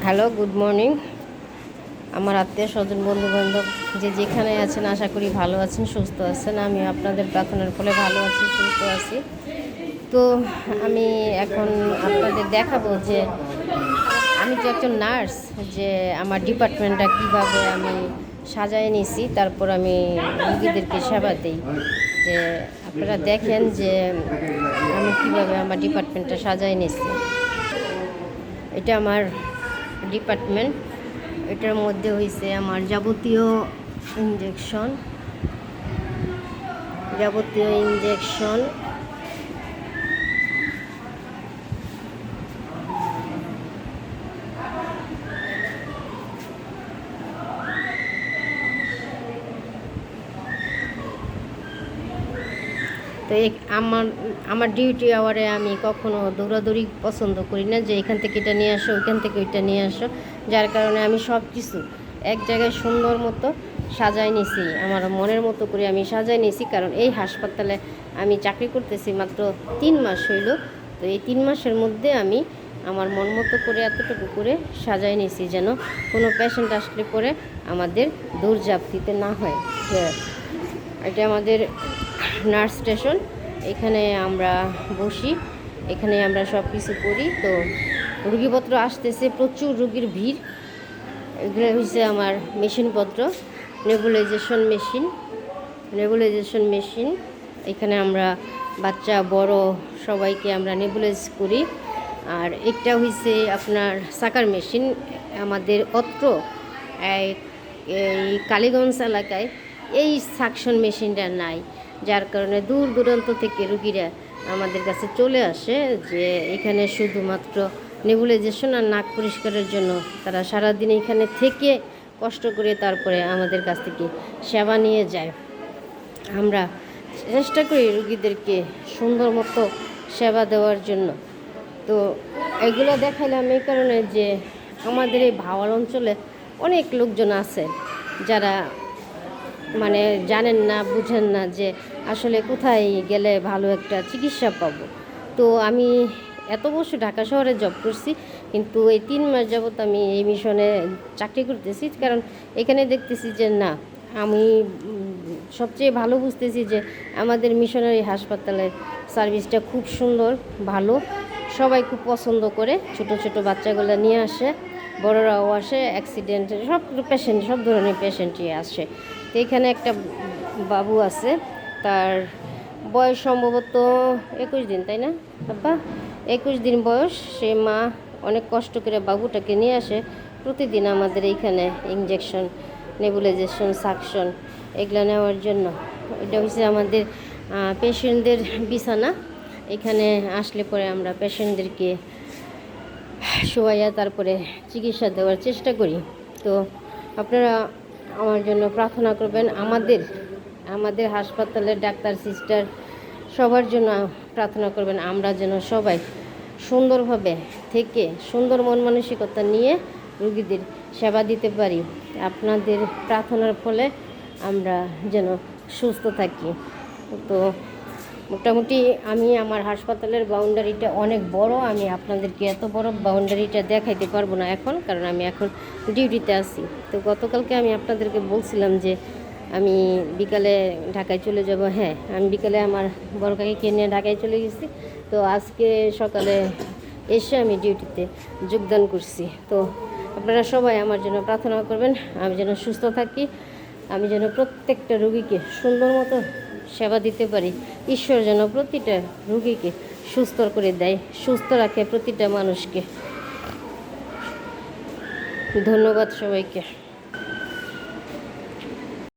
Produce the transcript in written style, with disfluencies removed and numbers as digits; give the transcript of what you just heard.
Hello, good morning. আমার আত্মীয় স্বজন বন্ধুবান্ধব যে যেখানে আছেন আশা করি ভালো আছেন, সুস্থ আছেন। আমি আপনাদের প্রার্থনার ফলে ভালো আছি, সুস্থ আছি। তো আমি এখন আপনাদের দেখাবো যে আমি তো একজন নার্স, যে আমার ডিপার্টমেন্টটা কিভাবে আমি সাজায় নিছি, তারপর আমি রুগীদেরকে সেবা দিই। যে আপনারা দেখেন যে আমি কিভাবে আমার ডিপার্টমেন্টটা সাজায় নিছি। এটা আমার ডিপার্টমেন্ট। এটার মধ্যে হয়েছে আমার যাবতীয় ইঞ্জেকশন। তো আমার আমার ডিউটি আওয়ারে আমি কখনো দৌড়াদৌড়ি পছন্দ করি না, যে এখান থেকে এটা নিয়ে আসো, ওইখান থেকে ওইটা নিয়ে আসো। যার কারণে আমি সব কিছু এক জায়গায় সুন্দর মতো সাজাই নিছি, আমার মনের মতো করে আমি সাজাই নিছি। কারণ এই হাসপাতালে আমি চাকরি করতেছি মাত্র 3 মাস হইল। তো এই 3 মাসের মধ্যে আমি আমার মন মতো করে এতটুকু করে সাজাই নিছি, যেন কোনো পেশেন্ট আসলে পরে আমাদের দৌড়ঝাঁপ না হয়। এটা আমাদের নার্স স্টেশন। এখানে আমরা বসি, এখানে আমরা সব কিছু করি। তো রুগীপত্র আসতেছে, প্রচুর রুগীর ভিড়। এগুলো হচ্ছে আমার মেশিনপত্র, নেবুলাইজেশন মেশিন। এখানে আমরা বাচ্চা বড় সবাইকে আমরা নেবুলাইজ করি। আর একটা হয়েছে আপনার সাকার মেশিন। আমাদের অত্র এই কালীগঞ্জ এলাকায় এই সাকশন মেশিনটা নাই, যার কারণে দূর দূরান্ত থেকে রুগীরা আমাদের কাছে চলে আসে, যে এখানে শুধুমাত্র নেবুলাইজেশন আর নাক পরিষ্কারের জন্য তারা সারাদিন এখানে থেকে কষ্ট করে তারপরে আমাদের কাছ থেকে সেবা নিয়ে যায়। আমরা চেষ্টা করি রুগীদেরকে সুন্দর মতো সেবা দেওয়ার জন্য। তো এগুলো দেখাইলাম এই কারণে যে আমাদের এই ভাওয়াল অঞ্চলে অনেক লোকজন আছে যারা মানে জানেন না, বুঝেন না যে আসলে কোথায় গেলে ভালো একটা চিকিৎসা পাবো। তো আমি এত বছর ঢাকা শহরে জব করছি, কিন্তু এই 3 মাস যাবত আমি এই মিশনে চাকরি করতেছি। কারণ এখানে দেখতেছি যে না, আমি সবচেয়ে ভালো বুঝতেছি যে আমাদের মিশনারি হাসপাতালের সার্ভিসটা খুব সুন্দর, ভালো। সবাই খুব পছন্দ করে, ছোট ছোট বাচ্চাগুলো নিয়ে আসে, বড়রাও আসে, অ্যাক্সিডেন্ট সব ধরনের পেশেন্টই আসে। তো এখানে একটা বাবু আছে, তার বয়স সম্ভবত 21 দিন, তাই না আব্বা? 21 দিন বয়স। সে মা অনেক কষ্ট করে বাবুটাকে নিয়ে আসে প্রতিদিন আমাদের এইখানে ইঞ্জেকশন, নেবুলাইজেশন, সাকশন এগুলো নেওয়ার জন্য। এটা হচ্ছে আমাদের পেশেন্টদের বিছানা। এখানে আসলে পরে আমরা পেশেন্টদেরকে শোয়াইয়া তারপরে চিকিৎসা দেওয়ার চেষ্টা করি। তো আপনারা আমার জন্য প্রার্থনা করবেন, আমাদের হাসপাতালের ডাক্তার, সিস্টার সবার জন্য প্রার্থনা করবেন। আমরা যেন সবাই সুন্দরভাবে থেকে সুন্দর মন মানসিকতা নিয়ে রুগীদের সেবা দিতে পারি। আপনাদের প্রার্থনার ফলে আমরা যেন সুস্থ থাকি। তো মোটামুটি আমি আমার হাসপাতালের বাউন্ডারিটা অনেক বড়। আমি আপনাদেরকে এত বড় বাউন্ডারিটা দেখাইতে পারবো না এখন, কারণ আমি এখন ডিউটিতে আছি। তো গতকালকে আমি আপনাদেরকে বলছিলাম যে আমি বিকালে ঢাকায় চলে যাব। হ্যাঁ, আমি বিকালে আমার বড় কাকিকে নিয়ে ঢাকায় চলে গেছি। তো আজকে সকালে এসে আমি ডিউটিতে যোগদান করছি। তো আপনারা সবাই আমার জন্য প্রার্থনা করবেন, আমি যেন সুস্থ থাকি, আমি যেন প্রত্যেকটা রুগীকে সুন্দর মতো সেবা দিতে পারি। ঈশ্বর যেন প্রতিটা রুগীকে সুস্থ করে দেয়, সুস্থ রাখে প্রতিটা মানুষকে। ধন্যবাদ সবাইকে।